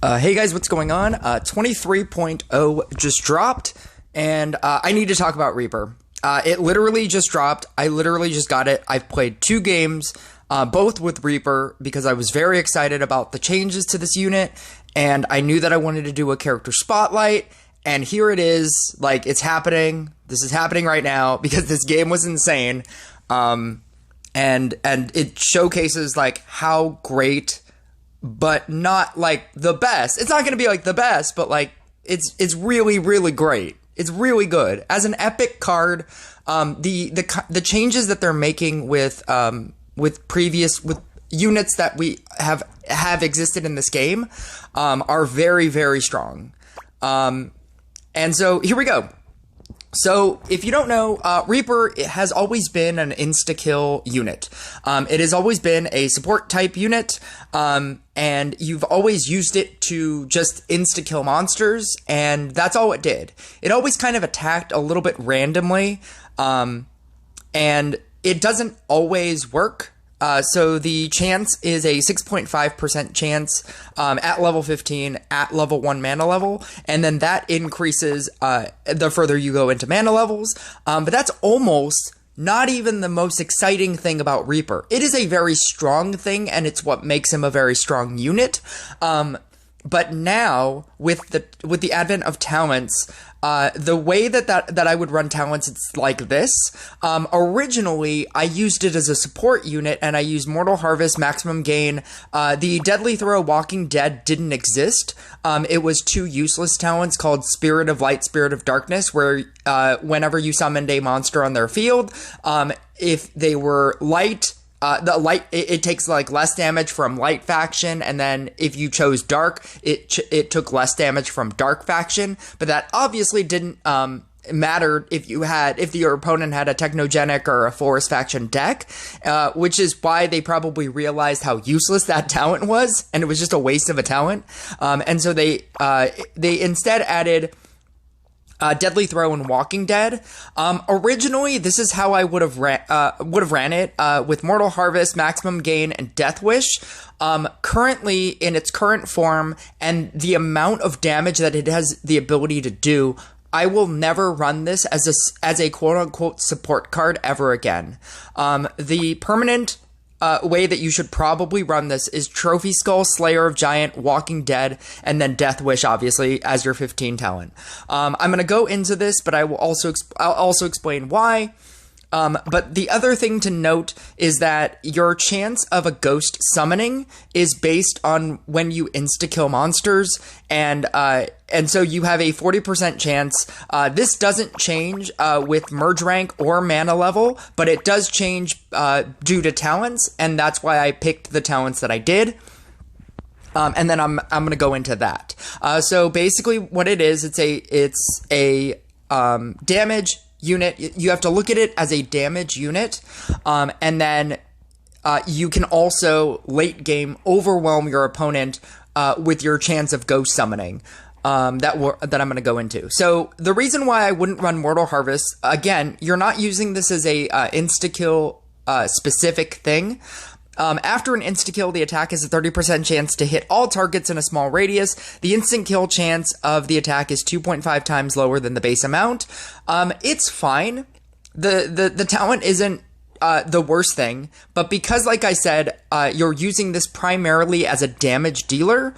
Hey guys, what's going on? 23.0 just dropped, and I need to talk about Reaper. It literally just dropped. I literally just got it. I've played 2 games, both with Reaper, because I was very excited about the changes to this unit, and I knew that I wanted to do a character spotlight, and here it is. Like, it's happening. This is happening right now, because this game was insane, and it showcases, like, how great, but not like the best. It's not going to be like the best, but like it's really, really great. It's really good as an epic card. The changes that they're making with units that we have existed in this game are very, very strong. And so here we go. So, if you don't know, Reaper has always been an insta-kill unit. It has always been a support-type unit, and you've always used it to just insta-kill monsters, and that's all it did. It always kind of attacked a little bit randomly, and it doesn't always work. So the chance is a 6.5% chance at level 15 at level 1 mana level, and then that increases the further you go into mana levels. But that's almost not even the most exciting thing about Reaper. It is a very strong thing, and it's what makes him a very strong unit. But now, with the advent of talents, the way that I would run talents, it's like this. Originally, I used it as a support unit, and I used Mortal Harvest, Maximum Gain. The Deadly Throw, Walking Dead didn't exist. It was 2 useless talents called Spirit of Light, Spirit of Darkness, where whenever you summoned a monster on their field, if they were light, it takes like less damage from light faction, and then if you chose dark, it took less damage from dark faction. But that obviously didn't matter if your opponent had a technogenic or a forest faction deck, which is why they probably realized how useless that talent was, and it was just a waste of a talent. And so they instead added Deadly Throw and Walking Dead. Originally, this is how I would have ran it with Mortal Harvest, Maximum Gain, and Death Wish. Currently, in its current form, and the amount of damage that it has the ability to do, I will never run this as a quote-unquote support card ever again. The permanent way that you should probably run this is Trophy Skull, Slayer of Giant, Walking Dead, and then Death Wish, obviously, as your 15 talent. I'm going to go into this, but I'll also explain why. But the other thing to note is that your chance of a ghost summoning is based on when you insta-kill monsters, and so you have a 40% chance. This doesn't change with merge rank or mana level, but it does change due to talents, and that's why I picked the talents that I did. And then I'm going to go into that. So basically, what it is, it's a damage unit. You have to look at it as a damage unit, and then you can also late game overwhelm your opponent with your chance of ghost summoning that I'm going to go into. So the reason why I wouldn't run Mortal Harvest, again, you're not using this as a insta-kill specific thing. After an insta-kill, the attack has a 30% chance to hit all targets in a small radius. The instant kill chance of the attack is 2.5 times lower than the base amount. It's fine. The talent isn't the worst thing, but because, like I said, you're using this primarily as a damage dealer,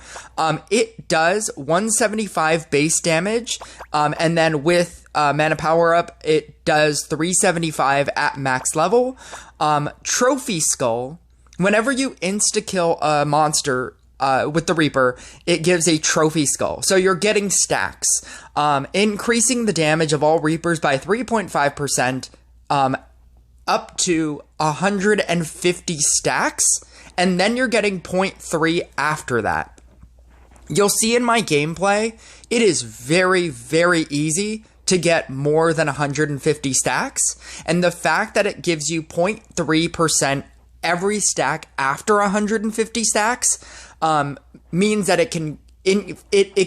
it does 175 base damage, and then with mana power up, it does 375 at max level. Trophy Skull, whenever you insta-kill a monster with the Reaper, it gives a Trophy Skull. So you're getting stacks, increasing the damage of all Reapers by 3.5%, up to 150 stacks, and then you're getting 0.3 after that. You'll see in my gameplay, it is very, very easy to get more than 150 stacks, and the fact that it gives you 0.3% every stack after 150 stacks means that it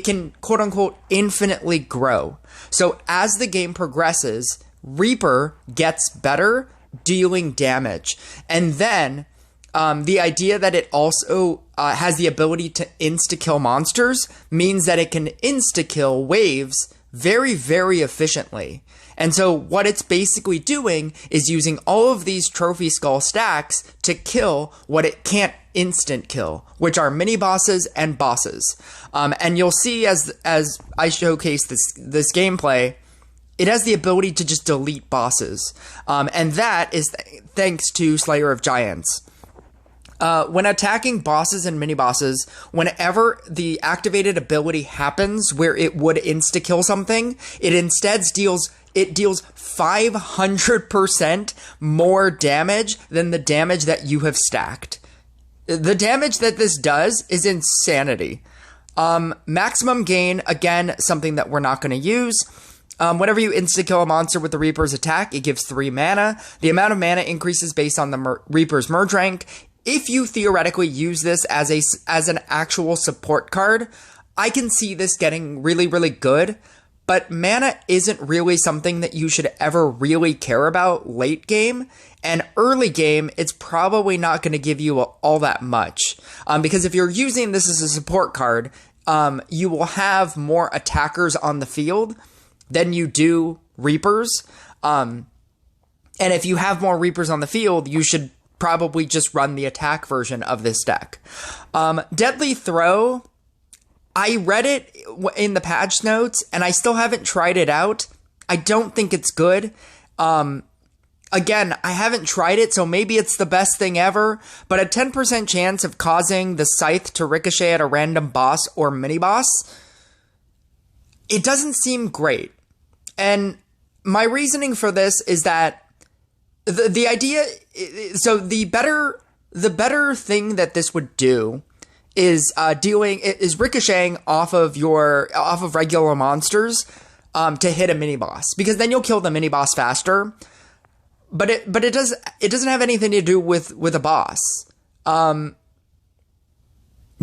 can quote unquote infinitely grow. So as the game progresses, Reaper gets better dealing damage, and then the idea that it also has the ability to insta-kill monsters means that it can insta-kill waves very, very efficiently. And so what it's basically doing is using all of these trophy skull stacks to kill what it can't instant kill, which are mini bosses and bosses. And you'll see as I showcase this gameplay, it has the ability to just delete bosses. And that is thanks to Slayer of Giants. When attacking bosses and mini-bosses, whenever the activated ability happens where it would insta-kill something, it instead deals 500% more damage than the damage that you have stacked. The damage that this does is insanity. Maximum gain, again, something that we're not going to use. Whenever you insta-kill a monster with the Reaper's attack, it gives 3 mana. The amount of mana increases based on the Reaper's merge rank. If you theoretically use this as an actual support card, I can see this getting really, really good. But mana isn't really something that you should ever really care about late game. And early game, it's probably not going to give you all that much. Because if you're using this as a support card, you will have more attackers on the field than you do Reapers. And if you have more Reapers on the field, you should probably just run the attack version of this deck. Deadly Throw, I read it in the patch notes, and I still haven't tried it out. I don't think it's good. Again, I haven't tried it, so maybe it's the best thing ever, but a 10% chance of causing the Scythe to ricochet at a random boss or mini-boss, it doesn't seem great. And my reasoning for this is that the idea, so the better thing that this would do is ricocheting off of regular monsters to hit a mini boss, because then you'll kill the mini boss faster. But it doesn't have anything to do with a boss.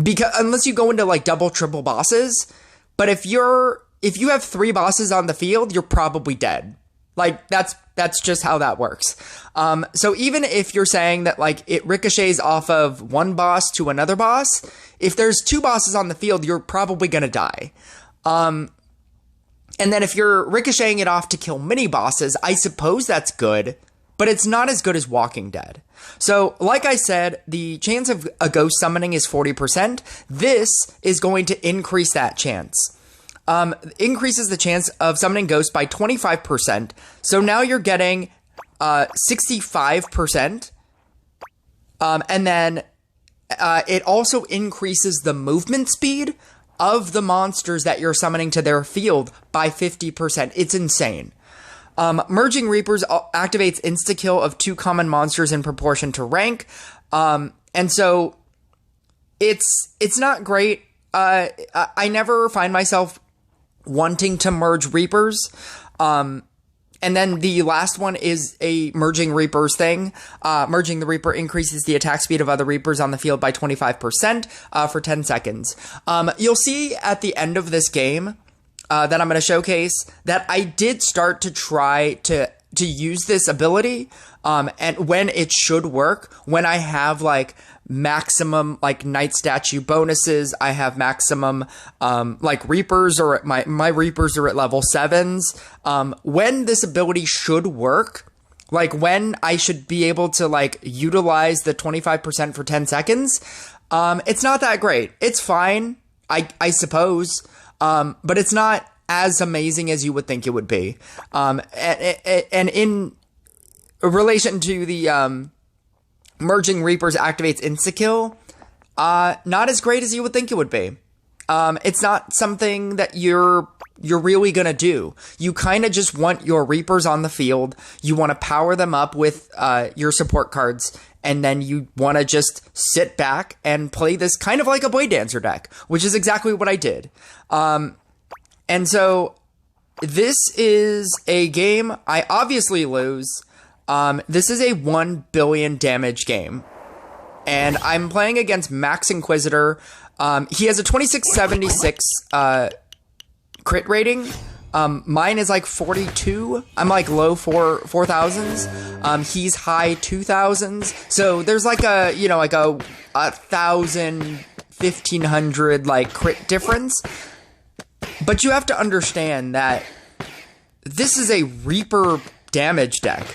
Because unless you go into like double, triple bosses, but if you have 3 bosses on the field, you're probably dead. Like that's just how that works. So even if you're saying that like it ricochets off of one boss to another boss, if there's 2 bosses on the field, you're probably gonna die. And then if you're ricocheting it off to kill mini bosses, I suppose that's good, but it's not as good as Walking Dead. So like I said, the chance of a ghost summoning is 40%. This is going to increase that chance. Increases the chance of summoning ghosts by 25%. So now you're getting 65%. And then it also increases the movement speed of the monsters that you're summoning to their field by 50%. It's insane. Merging Reapers activates insta-kill of 2 common monsters in proportion to rank. And so it's not great. I never find myself wanting to merge Reapers. And then the last one is a merging Reapers thing. Merging the Reaper increases the attack speed of other Reapers on the field by 25% for 10 seconds. You'll see at the end of this game that I'm going to showcase that I did start to try to use this ability, and when it should work, when I have like maximum like Night Statue bonuses, I have maximum like Reapers, or my Reapers are at level 7s. When this ability should work, like when I should be able to like utilize the 25% for 10 seconds, it's not that great. It's fine, I suppose, but it's not as amazing as you would think it would be. And in relation to the merging Reapers activates insta-kill, not as great as you would think it would be. It's not something that you're really gonna do. You kind of just want your Reapers on the field, you want to power them up with your support cards, and then you want to just sit back and play this kind of like a Blade Dancer deck, which is exactly what I did. And so this is a game I obviously lose. This is a 1 billion damage game, and I'm playing against Max Inquisitor. He has a 2676 crit rating, Mine is like 42. I'm like low 4,000s. He's high 2,000s. So there's like a, you know, like a 1,000, 1,500 like crit difference. But you have to understand that this is a Reaper damage deck.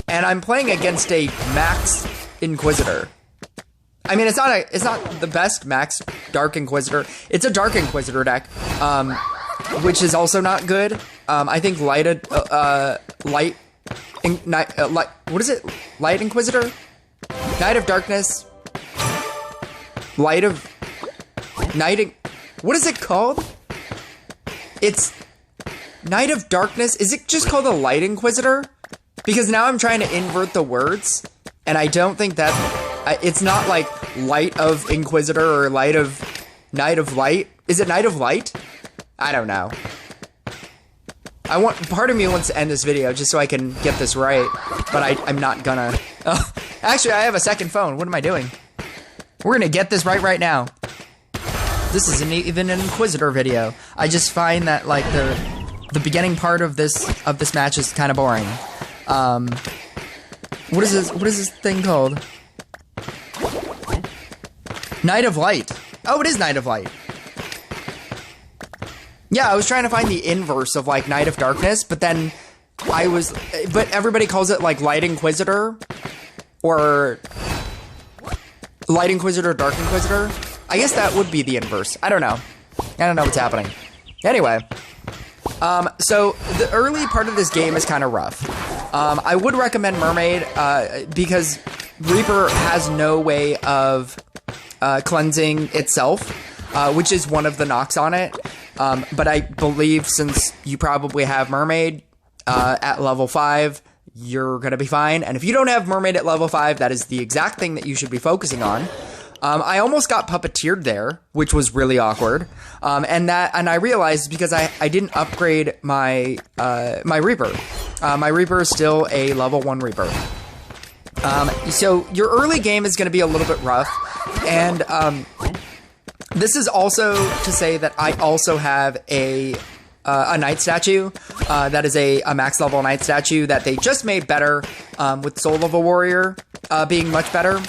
And I'm playing against a Max Inquisitor. I mean, it's not the best Max Dark Inquisitor. It's a Dark Inquisitor deck, which is also not good. I think Light, what is it? Light Inquisitor? Night of Darkness? What is it called? It's Night of Darkness. Is it just called a Light Inquisitor? Because now I'm trying to invert the words, and I don't think that it's not like Light of Inquisitor or Night of Light. Is it Night of Light? I don't know. Part of me wants to end this video just so I can get this right, but I'm not gonna. Oh, actually, I have a second phone. What am I doing? We're gonna get this right now. This isn't even an Inquisitor video. I just find that like the beginning part of this match is kind of boring. What is this thing called? Night of Light. Oh, it is Night of Light. Yeah, I was trying to find the inverse of like Night of Darkness, but then but everybody calls it like Light Inquisitor or Light Inquisitor, Dark Inquisitor. I guess that would be the inverse. I don't know. I don't know what's happening. Anyway, so the early part of this game is kind of rough. I would recommend Mermaid because Reaper has no way of cleansing itself, which is one of the knocks on it. But I believe since you probably have Mermaid at level 5, you're going to be fine. And if you don't have Mermaid at level 5, that is the exact thing that you should be focusing on. I almost got puppeteered there, which was really awkward. And I realized because I didn't upgrade my my Reaper. My Reaper is still a level 1 Reaper. So your early game is going to be a little bit rough. And this is also to say that I also have a Knight statue. That is a max level Knight statue that they just made better with Soul of a Warrior being much better.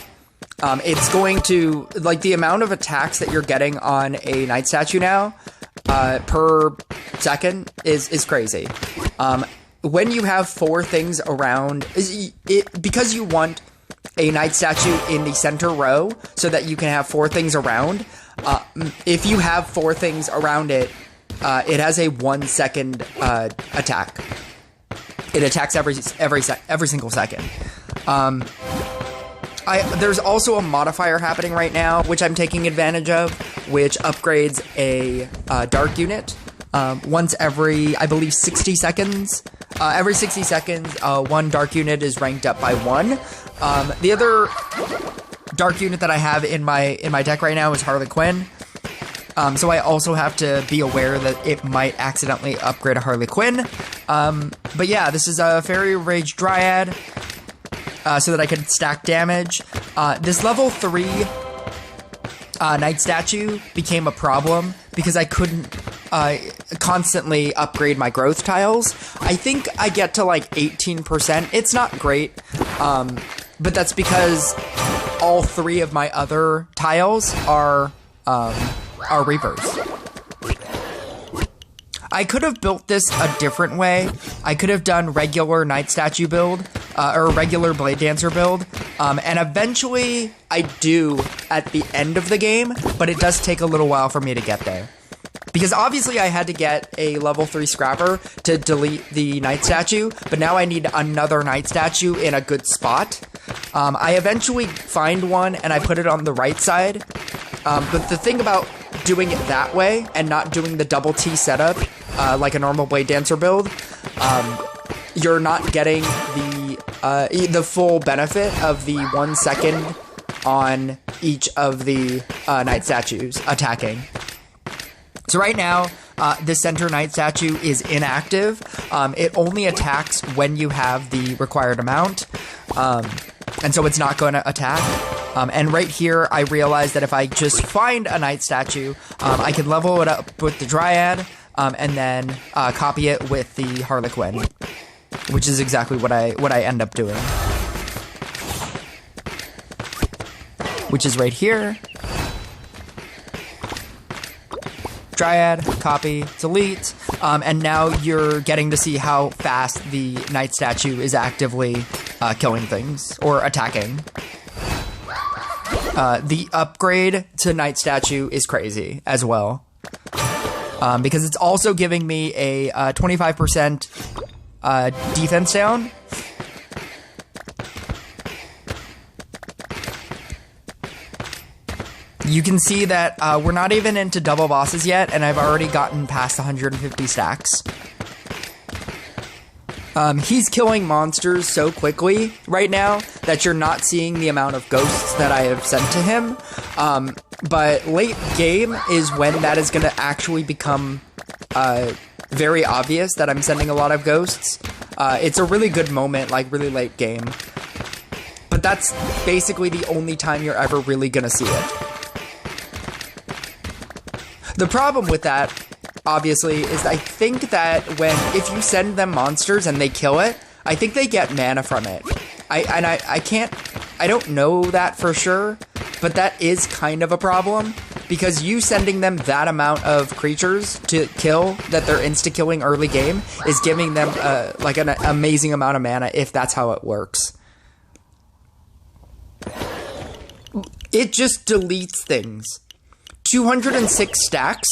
It's going to, like, the amount of attacks that you're getting on a Knight statue now per second is crazy. When you have 4 things around, because you want a Knight statue in the center row so that you can have 4 things around, if you have 4 things around it, it has a 1 second attack. It attacks every single second. There's also a modifier happening right now, which I'm taking advantage of, which upgrades a dark unit once every, I believe, 60 seconds. Every 60 seconds, 1 dark unit is ranked up by 1. The other dark unit that I have in my deck right now is Harley Quinn. So I also have to be aware that it might accidentally upgrade a Harley Quinn. But yeah, this is a Fairy Rage Dryad. So that I could stack damage. This level 3 Knight statue became a problem because I couldn't constantly upgrade my growth tiles. I think I get to like 18%. It's not great, but that's because all 3 of my other tiles are Reapers. I could have built this a different way. I could have done regular Knight statue build, or regular Blade Dancer build, and eventually I do at the end of the game, but it does take a little while for me to get there. Because obviously I had to get a level 3 Scrapper to delete the Knight statue, but now I need another Knight statue in a good spot. I eventually find one and I put it on the right side, but the thing about doing it that way and not doing the double T setup like a normal Blade Dancer build, you're not getting the full benefit of the 1 second on each of the Knight statues attacking. So right now, the center Knight statue is inactive. It only attacks when you have the required amount, and so it's not going to attack. And right here, I realized that if I just find a Knight statue, I can level it up with the Dryad, and then copy it with the Harlequin, which is exactly what I end up doing. Which is right here. Dryad, copy, delete, and now you're getting to see how fast the Knight statue is actively killing things, or attacking. The upgrade to Knight statue is crazy as well, because it's also giving me a 25% defense down. You can see that we're not even into double bosses yet, and I've already gotten past 150 stacks. He's killing monsters so quickly right now that you're not seeing the amount of ghosts that I have sent to him. But late game is when that is going to actually become very obvious that I'm sending a lot of ghosts. It's a really good moment, like really late game. But that's basically the only time you're ever really going to see it. The problem with that, obviously, is I think that if you send them monsters and they kill it, I think they get mana from it. I don't know that for sure, but that is kind of a problem, because you sending them that amount of creatures to kill that they're insta-killing early game is giving them like an amazing amount of mana if that's how it works. It just deletes things. 206 stacks,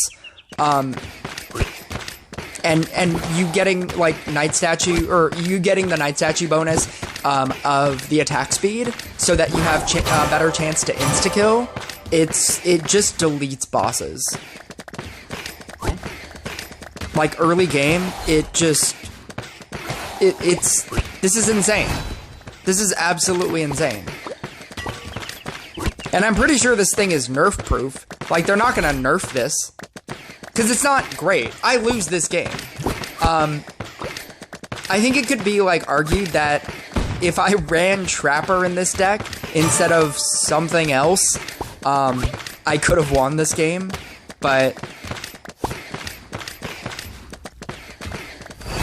and you getting like Knight statue, or you getting the Knight statue bonus of the attack speed, so that you have better chance to insta kill. It just deletes bosses. Like early game, this is insane. This is absolutely insane. And I'm pretty sure this thing is nerf proof. Like, they're not gonna nerf this, because it's not great. I lose this game. I think it could be, like, argued that if I ran Trapper in this deck instead of something else, I could have won this game, but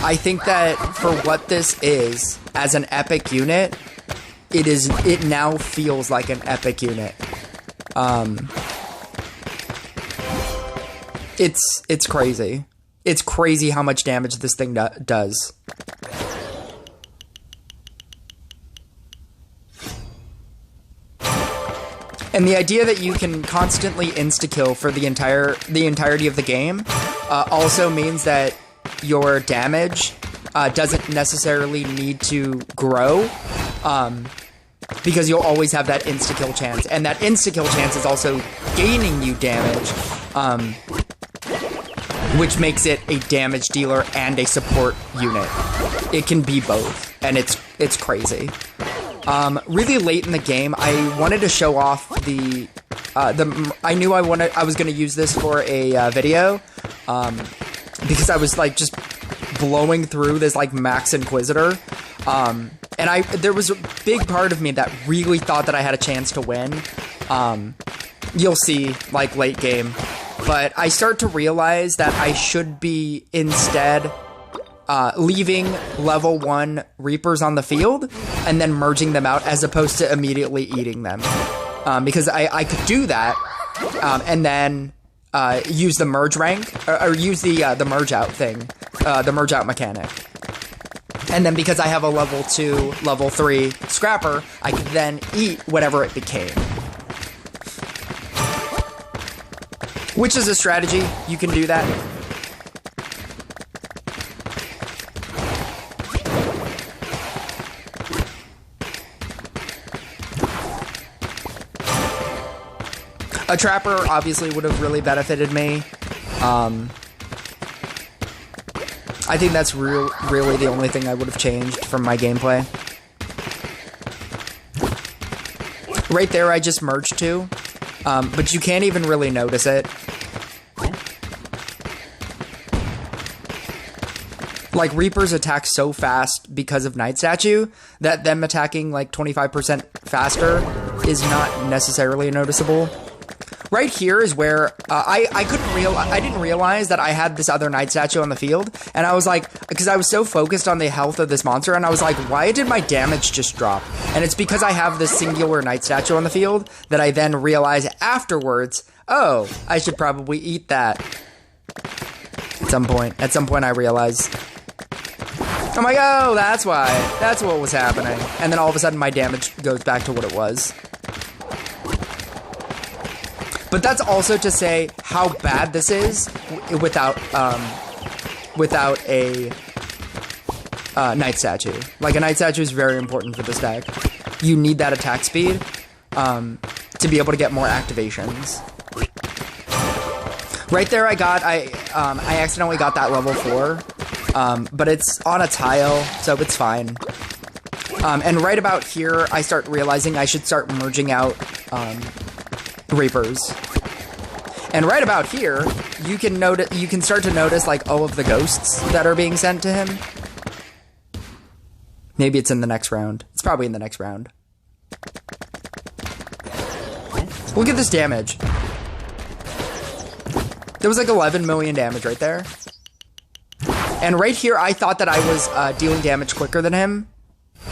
I think that for what this is, as an epic unit, it now feels like an epic unit. It's crazy. It's crazy how much damage this thing does. And the idea that you can constantly insta-kill for the entirety of the game also means that your damage doesn't necessarily need to grow, because you'll always have that insta-kill chance. And that insta-kill chance is also gaining you damage, which makes it a damage dealer and a support unit. It can be both, and it's crazy. Really late in the game, I wanted to show off I knew I was going to use this for a video, because I was like just blowing through this like Max Inquisitor, and there was a big part of me that really thought that I had a chance to win. You'll see, like, late game. But I start to realize that I should be instead leaving level 1 Reapers on the field and then merging them out, as opposed to immediately eating them. Because I could do that, and then use the merge rank, or use the merge out thing, the merge out mechanic. And then because I have a level 2, level 3 Scrapper, I could then eat whatever it became. Which is a strategy. You can do that. A Trapper obviously would have really benefited me. I think that's really the only thing I would have changed from my gameplay. Right there, I just merged two, but you can't even really notice it. Like, Reapers attack so fast because of Knight Statue that them attacking like 25% faster is not necessarily noticeable. right here is where I didn't realize that I had this other Knight statue on the field, and I was like, because I was so focused on the health of this monster, and I was like, why did my damage just drop? And it's because I have this singular Knight statue on the field that I then realize afterwards, oh, I should probably eat that. At some point I realized, I'm like, oh, that's why. That's what was happening. And then all of a sudden my damage goes back to what it was. But that's also to say how bad this is without a Knight statue. Like, a Knight statue is very important for this deck. You need that attack speed to be able to get more activations. Right there, I accidentally got that level 4, but it's on a tile, so it's fine. And right about here, I start realizing I should start merging out Reapers. And right about here, you can start to notice like all of the ghosts that are being sent to him. Maybe it's in the next round. It's probably in the next round. Look at this damage. There was like 11 million damage right there. And right here, I thought that I was dealing damage quicker than him.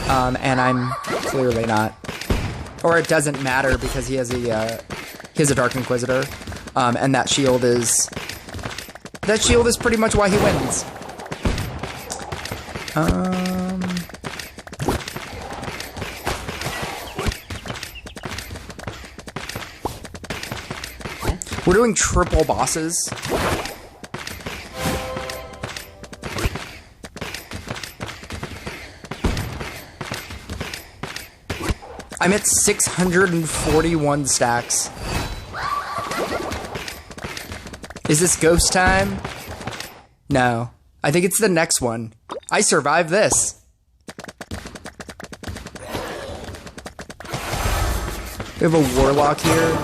And I'm clearly not. Or it doesn't matter because he has a Dark Inquisitor. And that shield is pretty much why he wins. We're doing triple bosses. I'm at 641 stacks. Is this ghost time? No. I think it's the next one. I survived this. We have a warlock here.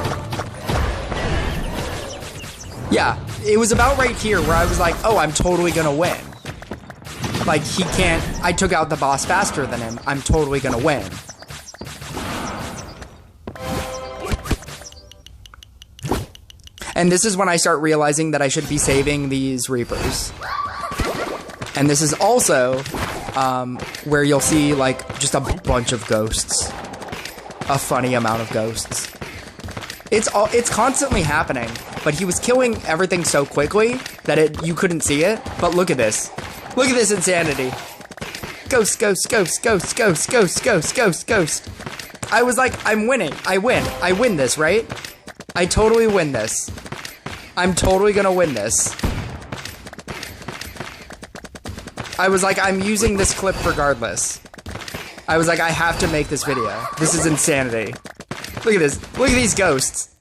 Yeah, it was about right here where I was like, oh, I'm totally gonna win. Like, he can't... I took out the boss faster than him. I'm totally gonna win. And this is when I start realizing that I should be saving these Reapers. And this is also where you'll see, like, just a bunch of ghosts. A funny amount of ghosts. It's constantly happening, but he was killing everything so quickly that you couldn't see it. But look at this. Look at this insanity. Ghost, ghost, ghost, ghost, ghost, ghost, ghost, ghost, ghost. I was like, I'm winning. I win. I win this, right? I totally win this. I'm totally gonna win this. I was like, I'm using this clip regardless. I was like, I have to make this video. This is insanity. Look at this. Look at these ghosts.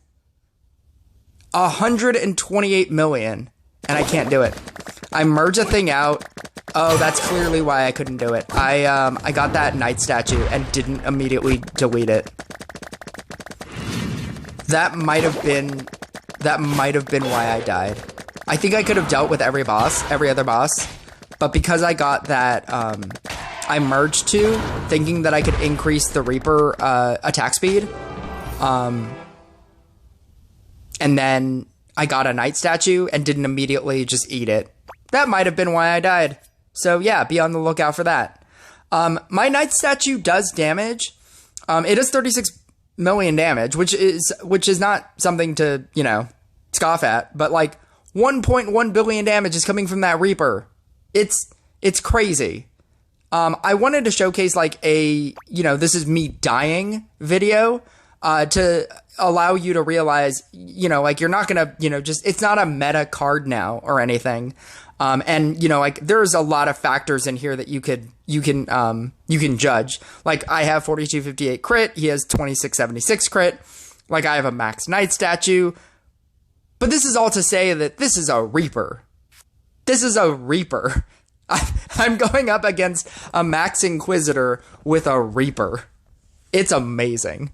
128 million. And I can't do it. I merge a thing out. Oh, that's clearly why I couldn't do it. I got that Knight statue and didn't immediately delete it. That might have been why I died. I think I could have dealt with every other boss, but because I got that, I merged two, thinking that I could increase the Reaper attack speed, and then I got a Knight statue and didn't immediately just eat it. That might have been why I died. So yeah, be on the lookout for that. My Knight statue does damage. It does 36 million damage, which is not something to, you know, scoff at, but like 1.1 billion damage is coming from that Reaper. It's crazy. I wanted to showcase like a, you know, this is me dying video, to allow you to realize, you know, like you're not gonna, you know, just, it's not a meta card now or anything. And you know, like there's a lot of factors in here that you can judge. Like I have 4258 crit, he has 2676 crit. Like I have a max Knight statue. But this is all to say that this is a Reaper. This is a Reaper. I'm going up against a max Inquisitor with a Reaper. It's amazing.